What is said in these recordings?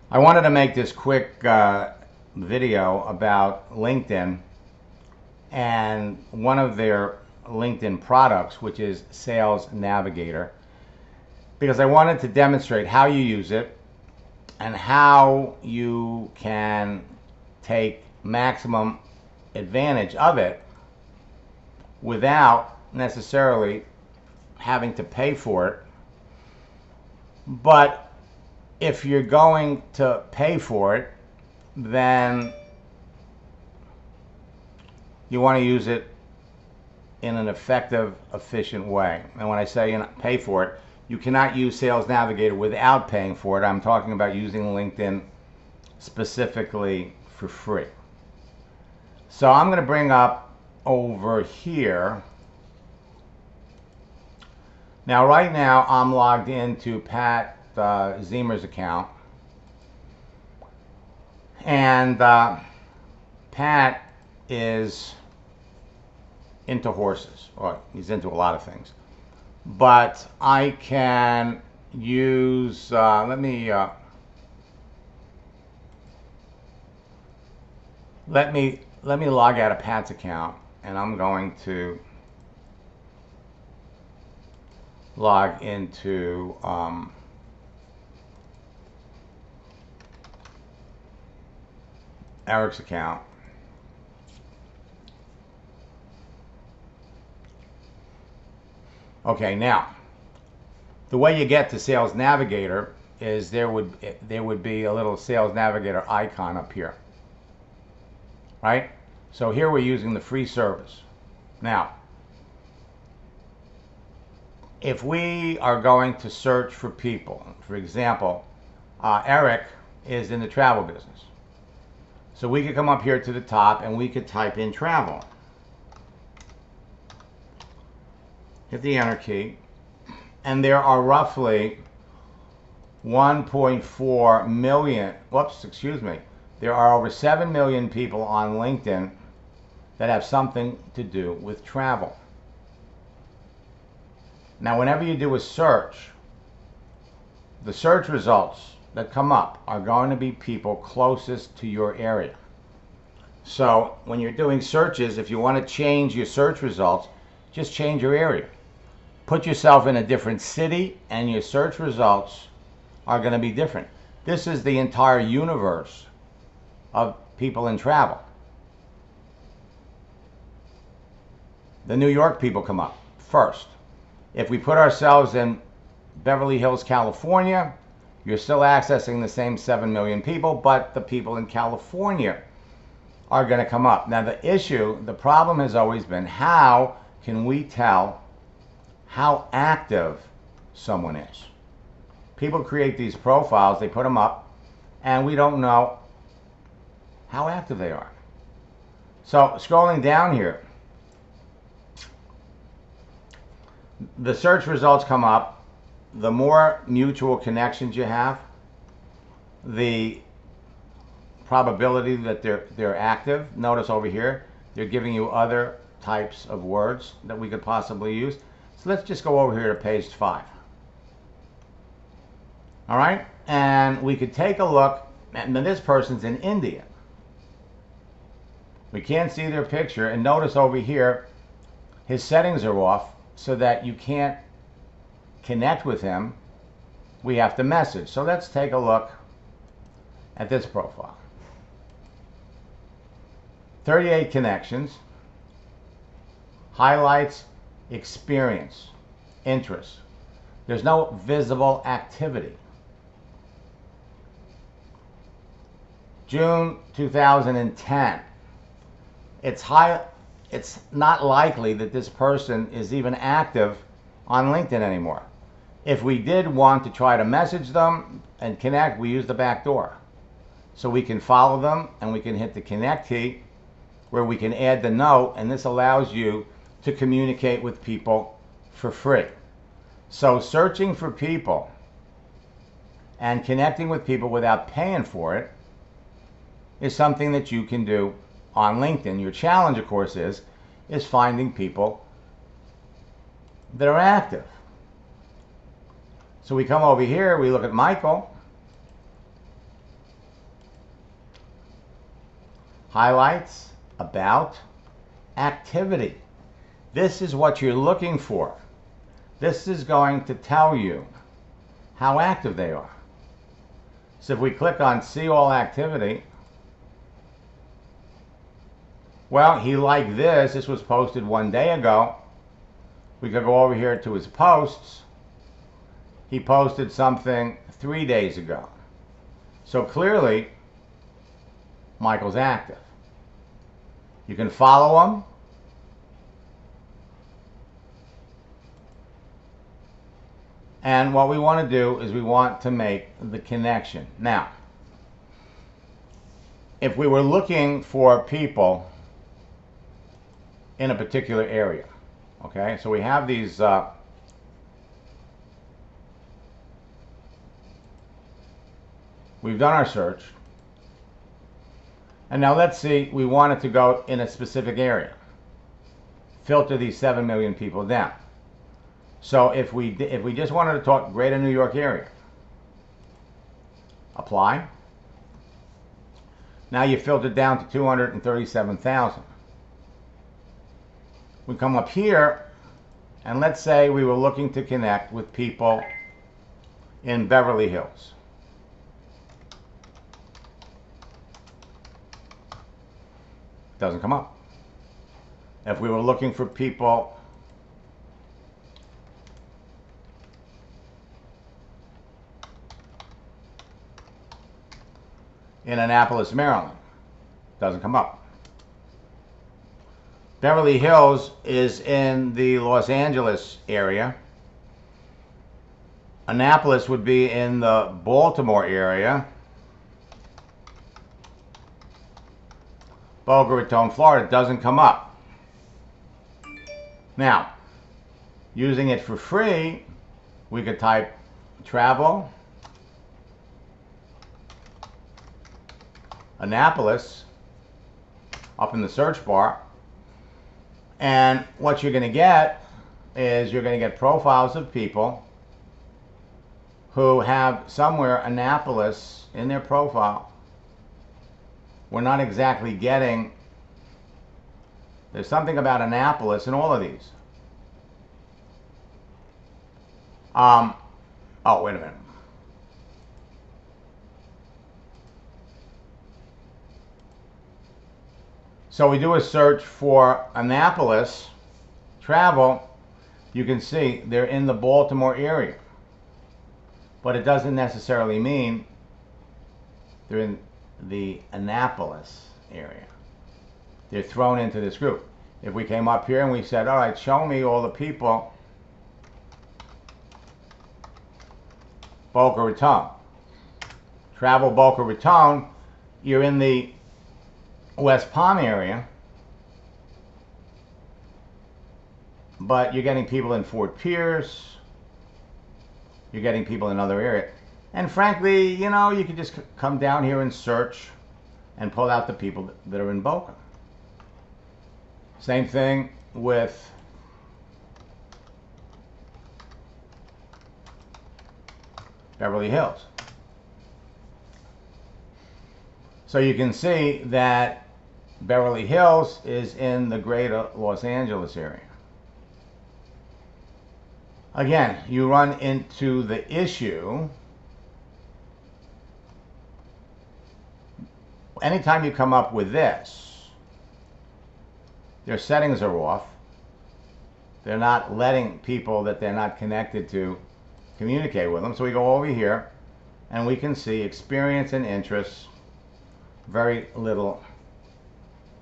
I wanted to make this quick video about LinkedIn and one of their LinkedIn products, which is Sales Navigator, because I wanted to demonstrate how you use it and how you can take maximum advantage of it without necessarily having to pay for it. But if you're going to pay for it, then you want to use it in an effective, efficient way. And when I say pay for it, you cannot use Sales Navigator without paying for it. I'm talking about using LinkedIn specifically for free. So I'm going to bring up over here. Now, right now, I'm logged into Pat Zemer's account. And Pat is into horses. Well, he's into a lot of things. But I can use, let me log out of Pat's account, and I'm going to log into Eric's account. Okay, now the way you get to Sales Navigator is there would be a little Sales Navigator icon up here, right? So here we're using the free service. Now, if we are going to search for people, for example, Eric is in the travel business. So we could come up here to the top and we could type in travel. Hit the enter key. And there are roughly 1.4 million, there are over 7 million people on LinkedIn that have something to do with travel. Now, whenever you do a search, the search results that come up are going to be people closest to your area. So when you're doing searches, if you want to change your search results, just change your area. Put yourself in a different city and your search results are going to be different. This is the entire universe of people in travel. The New York people come up first. If we put ourselves in Beverly Hills, California, you're still accessing the same 7 million people, but the people in California are going to come up. Now the problem has always been, how can we tell how active someone is? People create these profiles, they put them up, and we don't know how active they are. So scrolling down here, the search results come up. The more mutual connections you have, the probability that they're active. Notice over here, they're giving you other types of words that we could possibly use. So let's just go over here to page 5. All right, and we could take a look, and this person's in India. We can't see their picture, and notice over here, his settings are off so that you can't connect with him. We have to message. So let's take a look at this profile. 38 connections, highlights, experience, interest. There's no visible activity. June 2010. It's not likely that this person is even active on LinkedIn anymore. If we did want to try to message them and connect, we use the back door. So we can follow them and we can hit the connect key where we can add the note, and this allows you to communicate with people for free. So searching for people and connecting with people without paying for it is something that you can do on LinkedIn. Your challenge, of course, is finding people that are active. So we come over here, we look at Michael, highlights, about, activity. This is what you're looking for. This is going to tell you how active they are. So if we click on see all activity, well, he liked this. This was posted 1 day ago. We could go over here to his posts. He posted something 3 days ago. So clearly, Michael's active. You can follow him. And what we want to do is we want to make the connection. Now, if we were looking for people in a particular area, okay, so we have these we've done our search, and now let's see, we want it to go in a specific area. Filter these 7 million people down. So if we just wanted to talk greater New York area, apply. Now you filter down to 237,000. We come up here, and let's say we were looking to connect with people in Beverly Hills. Doesn't come up. If we were looking for people in Annapolis, Maryland, doesn't come up. Beverly Hills is in the Los Angeles area. Annapolis would be in the Baltimore area. Boca Raton, Florida, doesn't come up. Now, using it for free, we could type travel, Annapolis, up in the search bar. And what you're going to get is you're going to get profiles of people who have somewhere Annapolis in their profile. We're not exactly getting, there's something about Annapolis in all of these. Oh, wait a minute. So we do a search for Annapolis travel. You can see they're in the Baltimore area, but it doesn't necessarily mean they're in the Annapolis area. They're thrown into this group. If we came up here and we said, all right, show me all the people Boca Raton. Travel Boca Raton, you're in the West Palm area, but you're getting people in Fort Pierce, you're getting people in other areas. And frankly, you know, you could just come down here and search and pull out the people that are in Boca. Same thing with Beverly Hills. So you can see that Beverly Hills is in the greater Los Angeles area. Again, you run into the issue anytime you come up with this, their settings are off. They're not letting people that they're not connected to communicate with them. So we go over here and we can see experience and interests, very little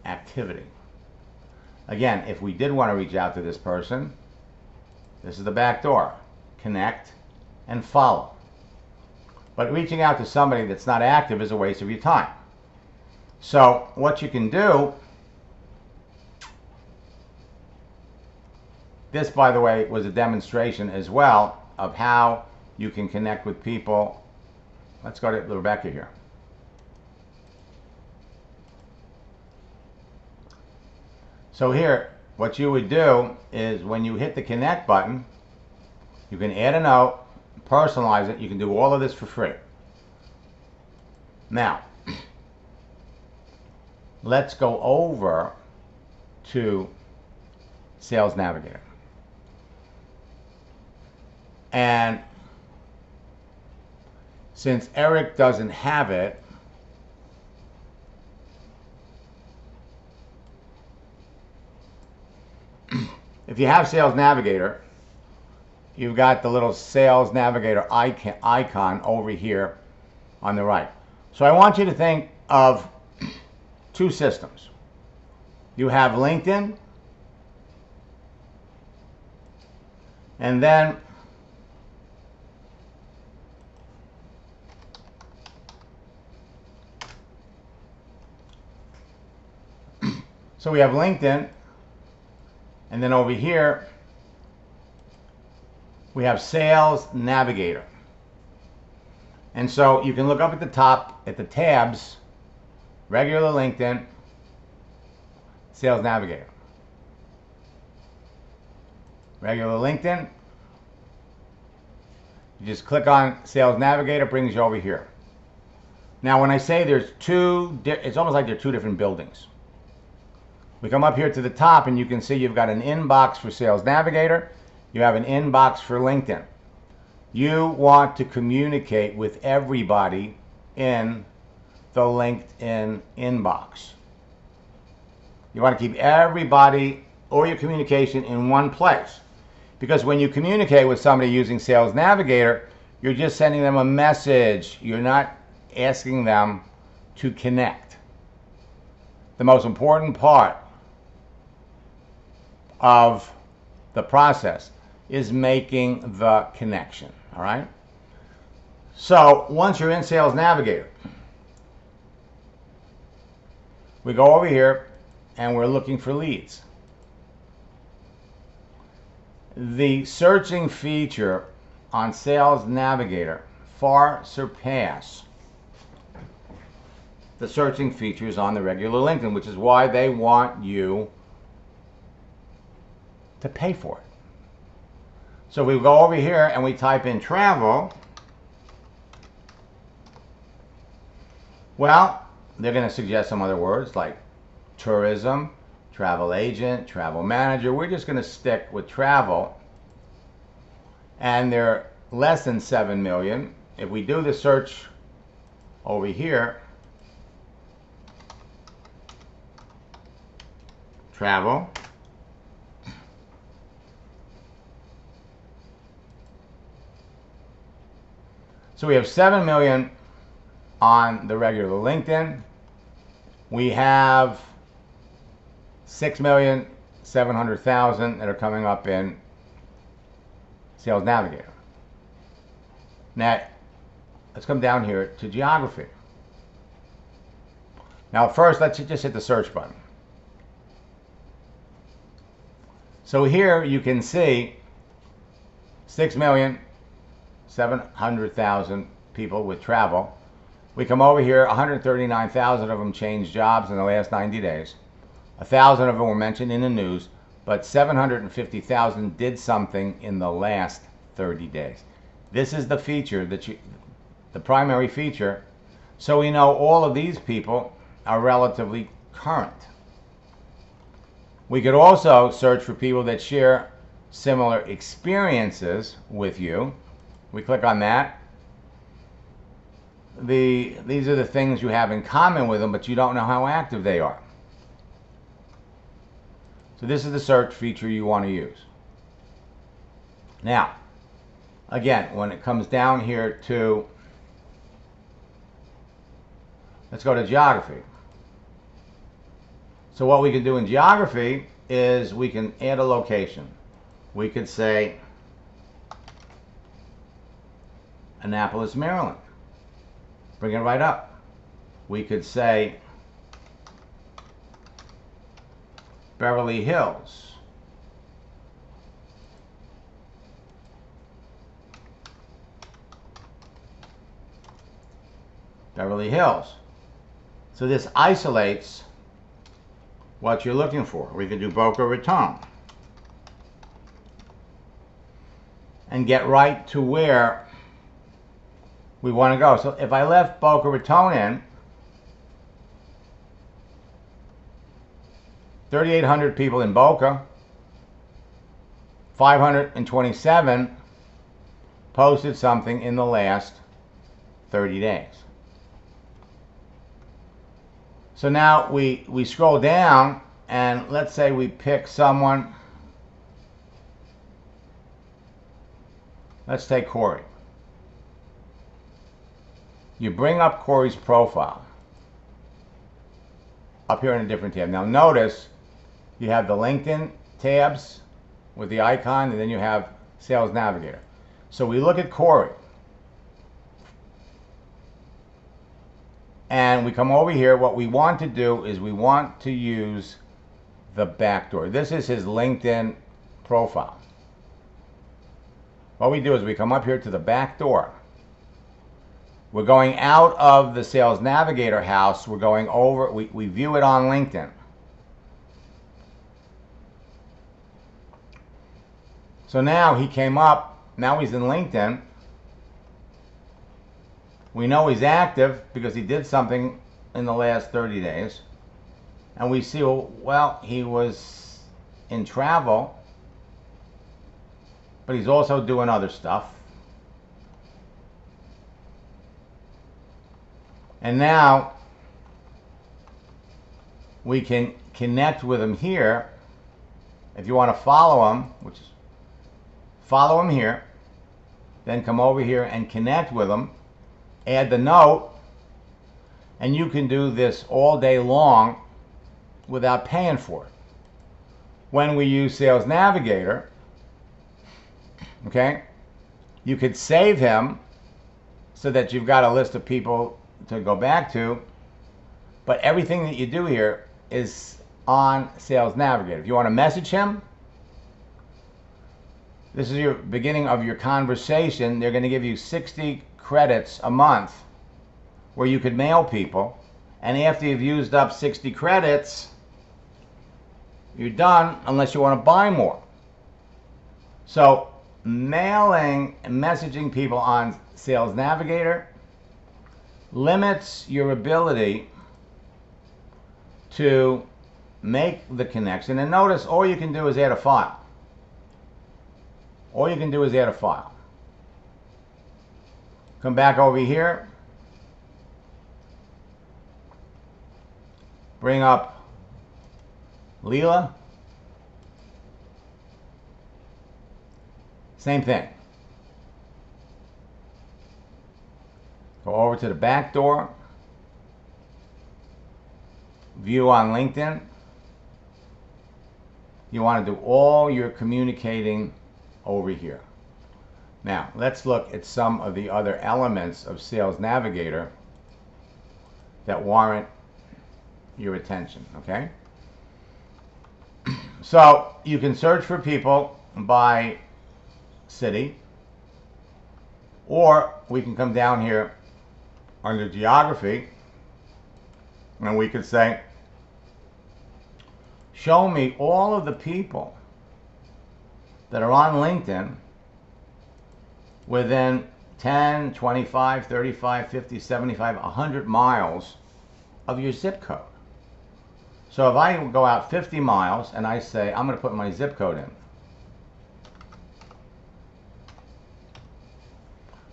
activity. Again, if we did want to reach out to this person, this is the back door. Connect and follow. But reaching out to somebody that's not active is a waste of your time. So what you can do, this by the way was a demonstration as well of how you can connect with people. Let's go to Rebecca here. So here, what you would do is when you hit the connect button, you can add a note, personalize it. You can do all of this for free. Now, let's go over to Sales Navigator. And since Eric doesn't have it, if you have Sales Navigator, you've got the little Sales Navigator icon over here on the right. So I want you to think of two systems. You have LinkedIn, and then so we have LinkedIn, and then over here we have Sales Navigator. And so you can look up at the top at the tabs, regular LinkedIn, Sales Navigator. Regular LinkedIn, you just click on Sales Navigator, brings you over here. Now when I say there's two, it's almost like they're two different buildings. We come up here to the top and you can see you've got an inbox for Sales Navigator, you have an inbox for LinkedIn. You want to communicate with everybody in the LinkedIn inbox. You want to keep everybody or your communication in one place. Because when you communicate with somebody using Sales Navigator, you're just sending them a message. You're not asking them to connect. The most important part of the process is making the connection. All right? So once you're in Sales Navigator, we go over here and we're looking for leads. The searching feature on Sales Navigator far surpass the searching features on the regular LinkedIn, which is why they want you to pay for it. So we go over here and we type in travel. Well, they're going to suggest some other words like tourism, travel agent, travel manager. We're just going to stick with travel. And they're less than 7 million. If we do the search over here, travel, so we have 7 million on the regular LinkedIn. We have 6,700,000 that are coming up in Sales Navigator. Now, let's come down here to geography. Now, first, let's just hit the search button. So here you can see 6,700,000 people with travel. We come over here, 139,000 of them changed jobs in the last 90 days. 1,000 of them were mentioned in the news, but 750,000 did something in the last 30 days. This is the feature that the primary feature, so we know all of these people are relatively current. We could also search for people that share similar experiences with you. We click on that. These are the things you have in common with them, but you don't know how active they are. So this is the search feature you want to use. Now, again, when it comes down here to, let's go to geography. So what we can do in geography is we can add a location. We could say Annapolis, Maryland. Bring it right up. We could say Beverly Hills. Beverly Hills. So this isolates what you're looking for. We can do Boca Raton and get right to where we want to go. So if I left Boca Raton in, 3,800 people in Boca, 527 posted something in the last 30 days. So now we scroll down, and let's say we pick someone. Let's take Corey. You bring up Corey's profile up here in a different tab. Now notice you have the LinkedIn tabs with the icon, and then you have Sales Navigator. So we look at Corey, and we come over here. What we want to do is we want to use the backdoor. This is his LinkedIn profile. What we do is we come up here to the back door. We're going out of the Sales Navigator house. We're going over, we view it on LinkedIn. So now he came up, now he's in LinkedIn. We know he's active because he did something in the last 30 days. And we see, well, he was in travel, but he's also doing other stuff. And now we can connect with him here. If you want to follow him, which is follow him here, then come over here and connect with him, add the note, and you can do this all day long without paying for it. When we use Sales Navigator, okay, you could save him so that you've got a list of people to go back to, but everything that you do here is on Sales Navigator. If you want to message him, this is your beginning of your conversation. They're going to give you 60 credits a month where you could mail people, and after you've used up 60 credits, you're done unless you want to buy more. So mailing and messaging people on Sales Navigator limits your ability to make the connection. And notice all you can do is add a file. All you can do is add a file. Come back over here. Bring up Leela. Same thing. Go over to the back door. View on LinkedIn. You want to do all your communicating over here. Now, let's look at some of the other elements of Sales Navigator that warrant your attention, okay? So, you can search for people by city, or we can come down here under geography, and we could say, show me all of the people that are on LinkedIn within 10, 25, 35, 50, 75, 100 miles of your zip code. So if I go out 50 miles and I say, I'm going to put my zip code in.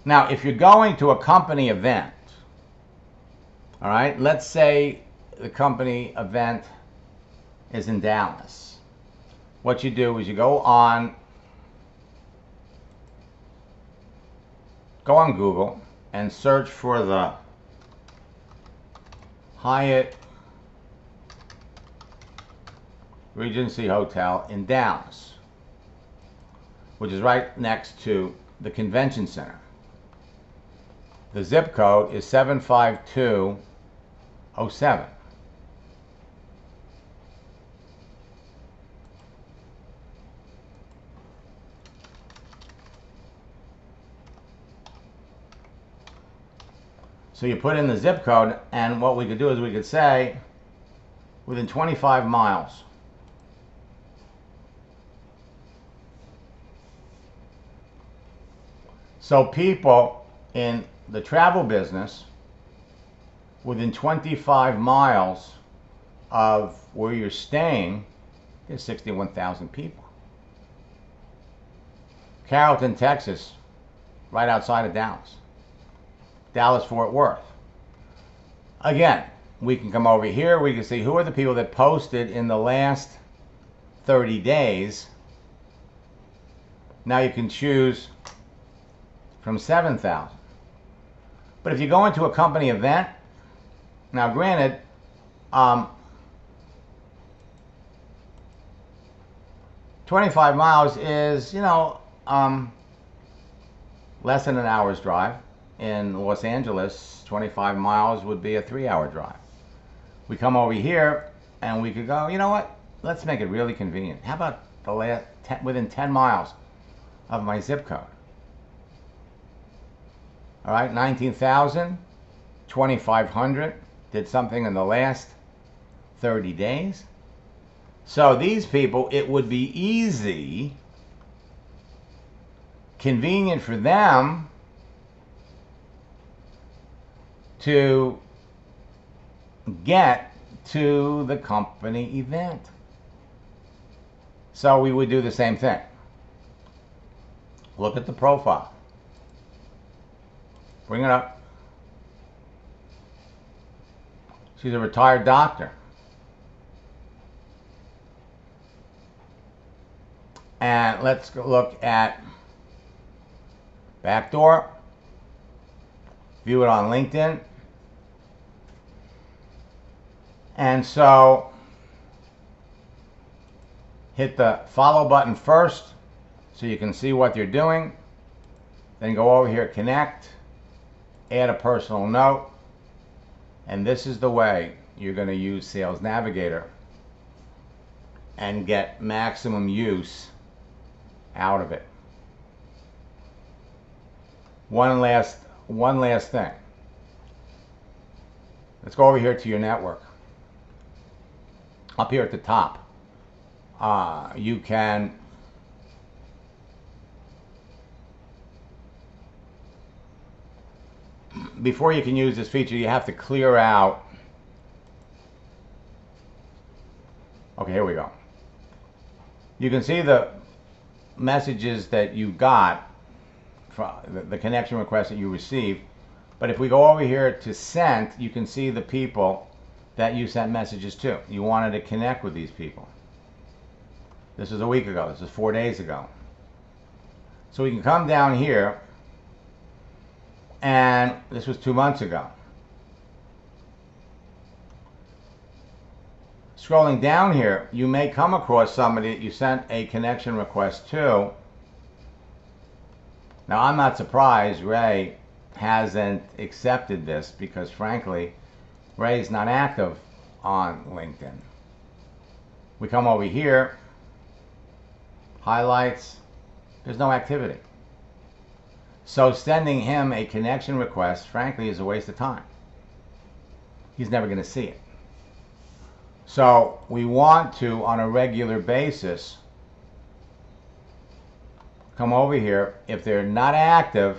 Now, if you're going to a company event, all right, let's say the company event is in Dallas. What you do is you go on Google and search for the Hyatt Regency Hotel in Dallas, which is right next to the convention center. The zip code is 75207. So you put in the zip code, and what we could do is we could say within 25 miles. So people in the travel business within 25 miles of where you're staying There's 61,000 people. Carrollton, Texas, right outside of Dallas. Dallas, Fort Worth. Again, we can come over here. We can see who are the people that posted in the last 30 days. Now you can choose from 7,000. But if you go into a company event, now granted, 25 miles is, less than an hour's drive. In Los Angeles, 25 miles would be a 3-hour drive. We come over here and we could go, you know what? Let's make it really convenient. How about within 10 miles of my zip code? All right, 19,000, 2,500 did something in the last 30 days. So these people, it would be easy, convenient for them to get to the company event. So we would do the same thing. Look at the profile. Bring it up. She's a retired doctor. And let's go look at backdoor. View it on LinkedIn. And so hit the follow button first so you can see what they're doing. Then go over here, connect, add a personal note. And this is the way you're going to use Sales Navigator and get maximum use out of it. One last thing. Let's go over here to your network. Up here at the top, you can before you can use this feature, you have to clear out. Okay, here we go. You can see the messages that you got, the connection request that you received. But if we go over here to sent, you can see the people that you sent messages to. You wanted to connect with these people. This is a week ago. This is 4 days ago. So we can come down here, and this was 2 months ago. Scrolling down here, you may come across somebody that you sent a connection request to. Now, I'm not surprised Ray hasn't accepted this because, frankly, Ray is not active on LinkedIn. We come over here, highlights, there's no activity. So sending him a connection request, frankly, is a waste of time. He's never going to see it. So we want to, on a regular basis, come over here. If they're not active,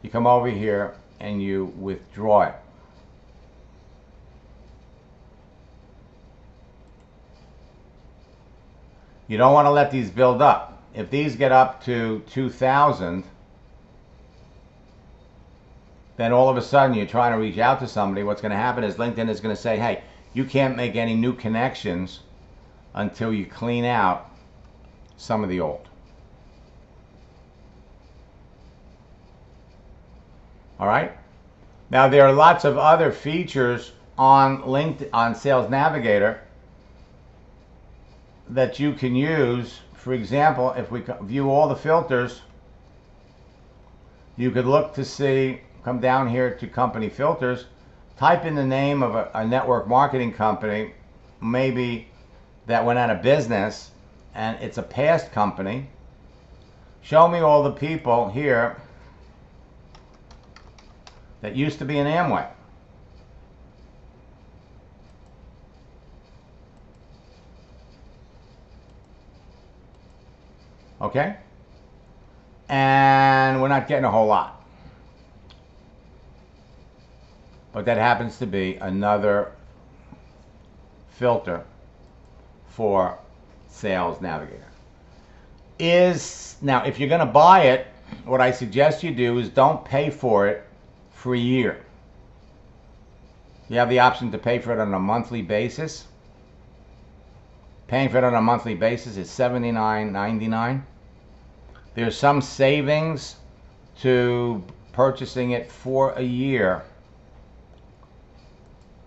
you come over here and you withdraw it. You don't want to let these build up. If these get up to 2,000, then all of a sudden you're trying to reach out to somebody. What's going to happen is LinkedIn is going to say, hey, you can't make any new connections until you clean out some of the old. All right? Now there are lots of other features on LinkedIn, on Sales Navigator, that you can use. For example, if we view all the filters, you could look to see, come down here to company filters, type in the name of a network marketing company, maybe that went out of business, and it's a past company. Show me all the people here that used to be in Amway. Okay? And we're not getting a whole lot. But that happens to be another filter for Sales Navigator. Now, if you're going to buy it, what I suggest you do is don't pay for it for a year. You have the option to pay for it on a monthly basis. Paying for it on a monthly basis is $79.99. There's some savings to purchasing it for a year.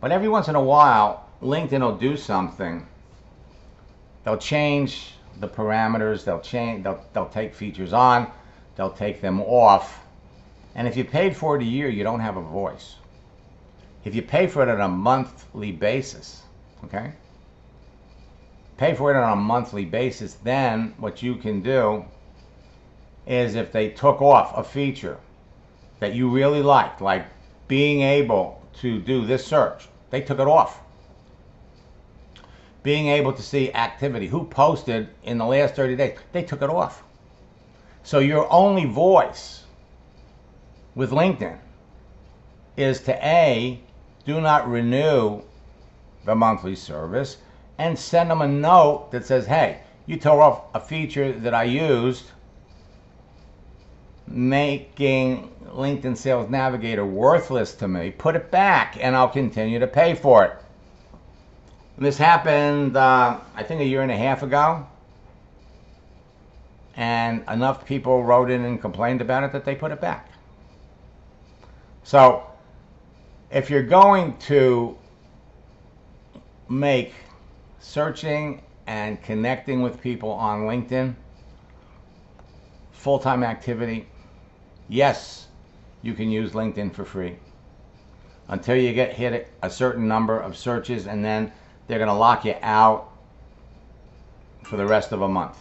But every once in a while, LinkedIn will do something. They'll change the parameters, they'll take features on, they'll take them off. And if you paid for it a year, you don't have a voice. If you pay for it on a monthly basis, okay? Pay for it on a monthly basis, then what you can do is if they took off a feature that you really liked, like being able to do this search, they took it off. Being able to see activity, who posted in the last 30 days, they took it off. So your only voice with LinkedIn is to A, do not renew the monthly service, and send them a note that says, hey, you tore off a feature that I used, making LinkedIn Sales Navigator worthless to me. Put it back and I'll continue to pay for it. And this happened, I think, a year and a half ago. And enough people wrote in and complained about it that they put it back. So if you're going to make searching and connecting with people on LinkedIn full-time activity, yes, you can use LinkedIn for free until you get hit a certain number of searches, and then they're going to lock you out for the rest of a month.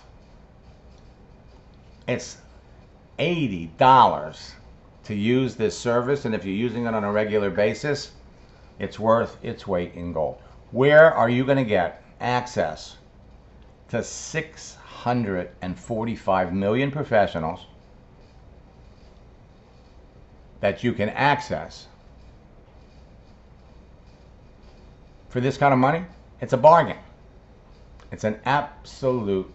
It's $80 to use this service, and if you're using it on a regular basis, it's worth its weight in gold. Where are you going to get access to 645 million professionals that you can access for this kind of money? It's a bargain. It's an absolute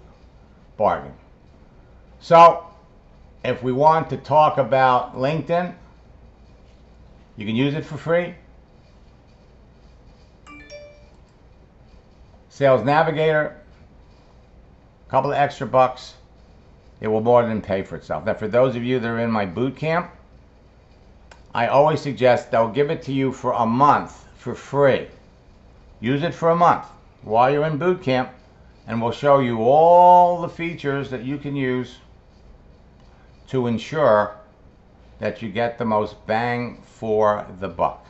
bargain. So if we want to talk about LinkedIn, you can use it for free. Sales Navigator, a couple of extra bucks, it will more than pay for itself. Now, for those of you that are in my boot camp, I always suggest they'll give it to you for a month for free. Use it for a month while you're in boot camp, and we'll show you all the features that you can use to ensure that you get the most bang for the buck.